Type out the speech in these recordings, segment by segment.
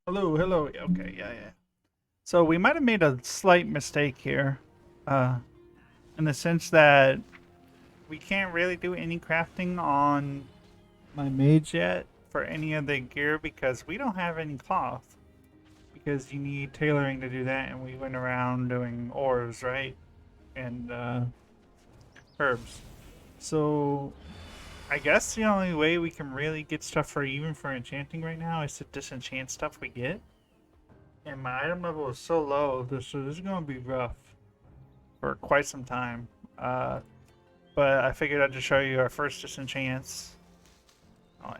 Hello, hello. Okay, yeah, yeah. So we might have made a slight mistake here, uh, in the sense that we can't really do any crafting on my mage yet for any of the gear because we don't have any cloth. Because you need tailoring to do that, and we went around doing ores, right? And herbs. So I guess the only way we can really get stuff for even for enchanting right now is to disenchant stuff we get. And my item level is so low, so this is gonna be rough for quite some time. Uh, but I figured I'd just show you our first disenchants.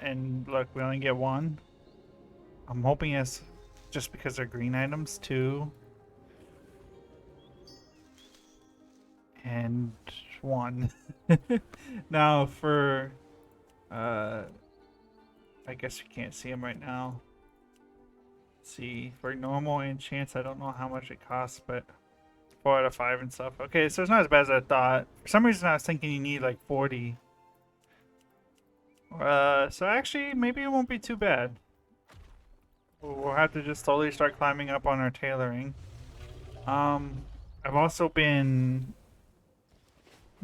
And look, we only get one. I'm hoping it's just because they're green items too. And one. Now for, uh, I guess you can't see them right now. Let's see, for normal enchants, I don't know how much it costs, but 4 out of 5 and stuff. Okay, so it's not as bad as I thought. For some reason, I was thinking you need like 40. So actually, maybe it won't be too bad. We'll have to just slowly start climbing up on our tailoring. Um, I've also been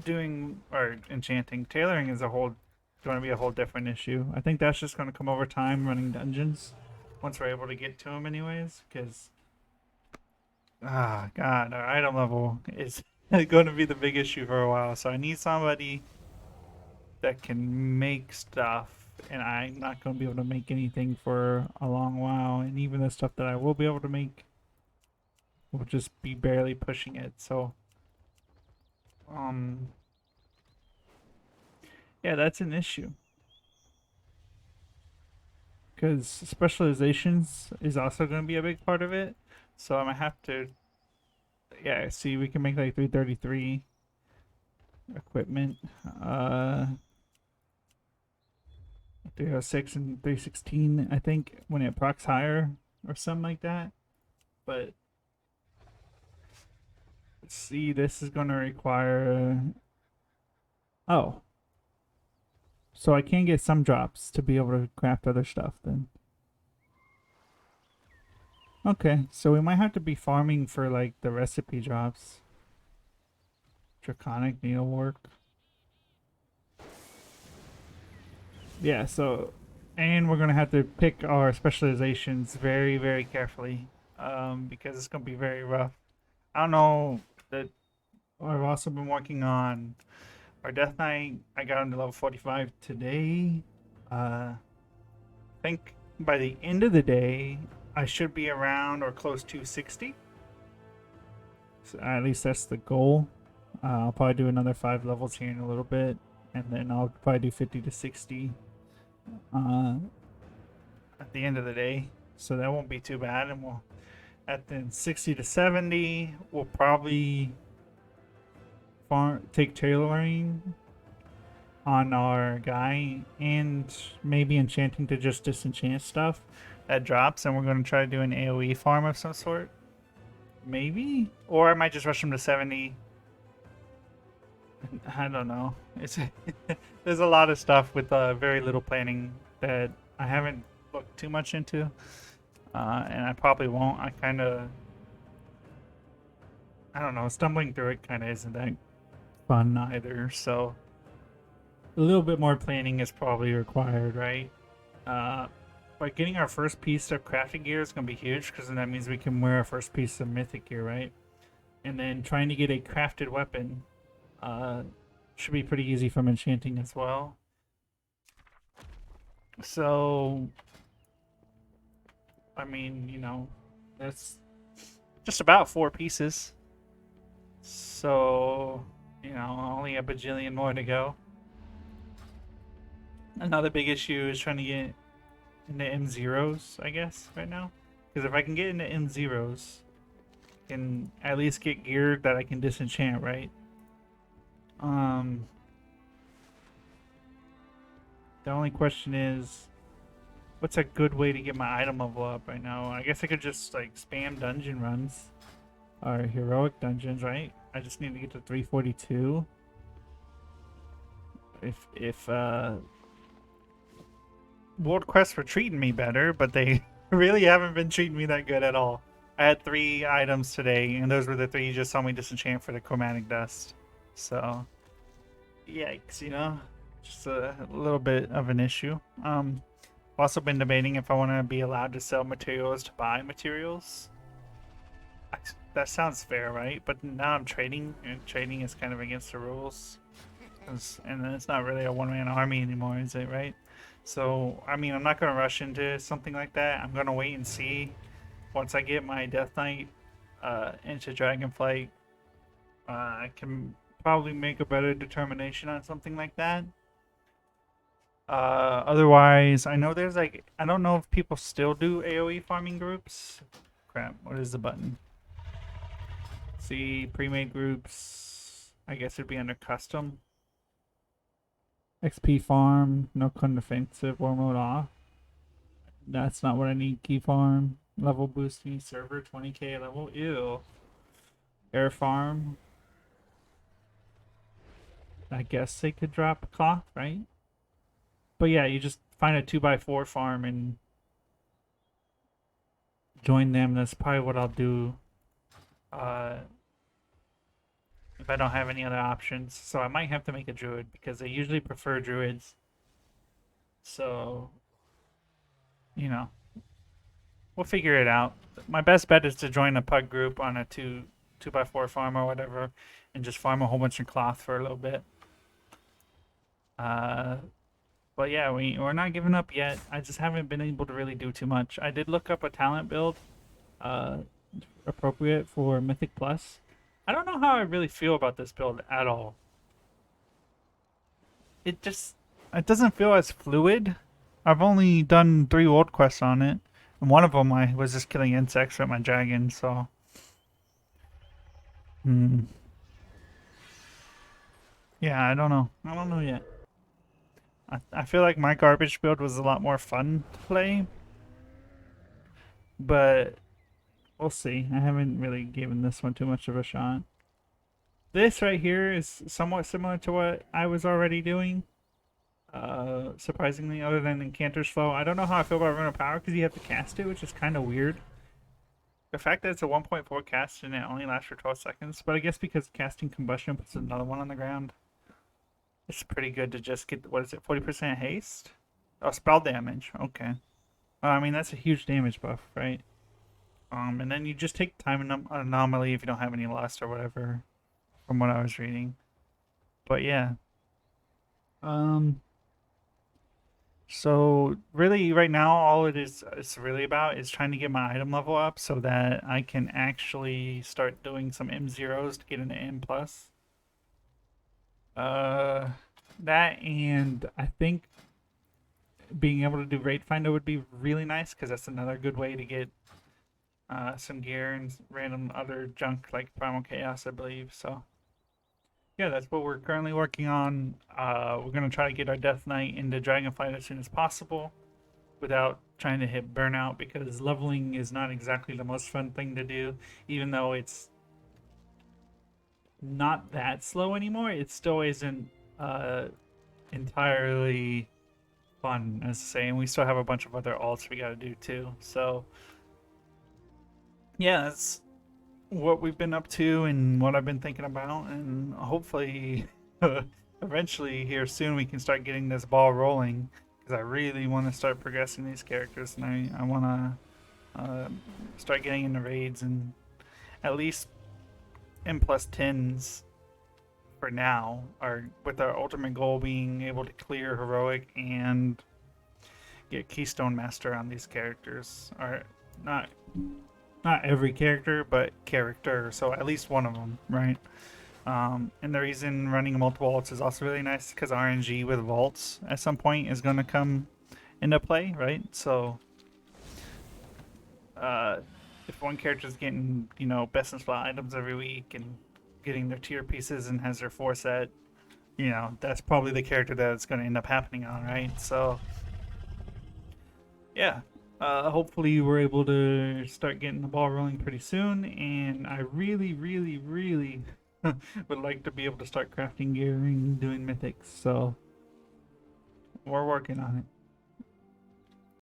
doing or enchanting. Tailoring is going to be a whole different issue. I think that's just going to come over time running dungeons once we're able to get to them, anyways. Because god, our item level is going to be the big issue for a while. So I need somebody that can make stuff, and I'm not going to be able to make anything for a long while. And even the stuff that I will be able to make will just be barely pushing it. So, um, yeah, that's an issue because specializations is also going to be a big part of it. So I'm gonna have to, yeah. See, we can make like 333 equipment, 306 and 316. I think when it procs higher or something like that. But let's see, this is going to require. Oh, so I can get some drops to be able to craft other stuff then. Okay, so we might have to be farming for like the recipe drops. Draconic needlework. Yeah, so and we're gonna have to pick our specializations very, very carefully, because it's gonna be very rough. I don't know that I've also been working on our Death Knight. I got him to level 45 today. I think by the end of the day, I should be around or close to 60. So at least that's the goal. I'll probably do another 5 levels here in a little bit, and then I'll probably do 50 to 60 uh, at the end of the day. So that won't be too bad, and we'll at then 60 to 70. We'll probably take tailoring on our guy and maybe enchanting to just disenchant stuff that drops, and we're going to try to do an AoE farm of some sort. Maybe? Or I might just rush him to 70. I don't know. It's there's a lot of stuff with very little planning that I haven't looked too much into, and I probably won't. I don't know, stumbling through it kind of isn't that fun either. So a little bit more planning is probably required, right? Uh, but getting our first piece of crafting gear is going to be huge because then that means we can wear our first piece of mythic gear, right? And then trying to get a crafted weapon uh, should be pretty easy from enchanting as well. So, I mean, that's just about 4 pieces. So, only a bajillion more to go. Another big issue is trying to get into M0s, I guess, right now. Because if I can get into M0s, I can at least get gear that I can disenchant, right? Um, the only question is, what's a good way to get my item level up right now? I guess I could just like spam dungeon runs or heroic dungeons, right? I just need to get to 342. If world quests were treating me better, but they really haven't been treating me that good at all. I had 3 items today, and those were the 3 you just saw me disenchant for the chromatic dust. So, yikes, you know? Just a little bit of an issue. I've also been debating if I want to be allowed to sell materials to buy materials. That sounds fair, right? But now I'm trading, and trading is kind of against the rules. And then it's not really a one-man army anymore, is it, right? So, I mean, I'm not going to rush into something like that. I'm going to wait and see. Once I get my Death Knight into Dragonflight, I can probably make a better determination on something like that. Otherwise, I know there's like, I don't know if people still do AoE farming groups. Crap, what is the button? See, pre-made groups. I guess it'd be under custom. XP farm, no con defensive, war mode off. That's not what I need. Key farm, level boosting, server 20k level. Ew. Air farm. I guess they could drop cloth, right? But yeah, you just find a 2x4 farm and join them. That's probably what I'll do. If I don't have any other options. So I might have to make a druid because I usually prefer druids. So, you know, we'll figure it out. My best bet is to join a pug group on a 2x4 farm or whatever and just farm a whole bunch of cloth for a little bit. But yeah, we're not giving up yet. I just haven't been able to really do too much. I did look up a talent build appropriate for Mythic Plus. I don't know how I really feel about this build at all. It doesn't feel as fluid. I've only done 3 world quests on it, and one of them I was just killing insects with my dragon. So, yeah, I don't know. I don't know yet. I feel like my garbage build was a lot more fun to play, but we'll see. I haven't really given this one too much of a shot. This right here is somewhat similar to what I was already doing. Surprisingly, other than Incanter's Flow. I don't know how I feel about Rune of Power because you have to cast it, which is kind of weird. The fact that it's a 1.4 cast and it only lasts for 12 seconds, but I guess because casting Combustion puts another one on the ground, it's pretty good to just get, what is it, 40% haste? Oh, spell damage. Okay. I mean, that's a huge damage buff, right? And then you just take time anomaly if you don't have any lust or whatever, from what I was reading. But yeah. So really right now all it's really about is trying to get my item level up so that I can actually start doing some M0s to get into M+. That, and I think being able to do Raid Finder would be really nice because that's another good way to get some gear and random other junk like Primal Chaos, I believe. So yeah, that's what we're currently working on. We're going to try to get our Death Knight into Dragonflight as soon as possible without trying to hit burnout because leveling is not exactly the most fun thing to do. Even though it's not that slow anymore, it still isn't entirely fun, as to say. And we still have a bunch of other alts we got to do too. So yeah, that's what we've been up to and what I've been thinking about, and hopefully eventually here soon we can start getting this ball rolling because I really want to start progressing these characters, and I want to start getting into raids and at least M+10s for now, or with our ultimate goal being able to clear heroic and get Keystone Master on these characters, or not every character, but character, so at least one of them, right? And the reason running multiple vaults is also really nice because RNG with vaults at some point is going to come into play, right? So if one character is getting, you know, best in slot items every week and getting their tier pieces and has their 4 set, you know, that's probably the character that's going to end up happening on, right? So yeah, hopefully we're able to start getting the ball rolling pretty soon, and I really, really, really would like to be able to start crafting gear and doing mythics, so we're working on it.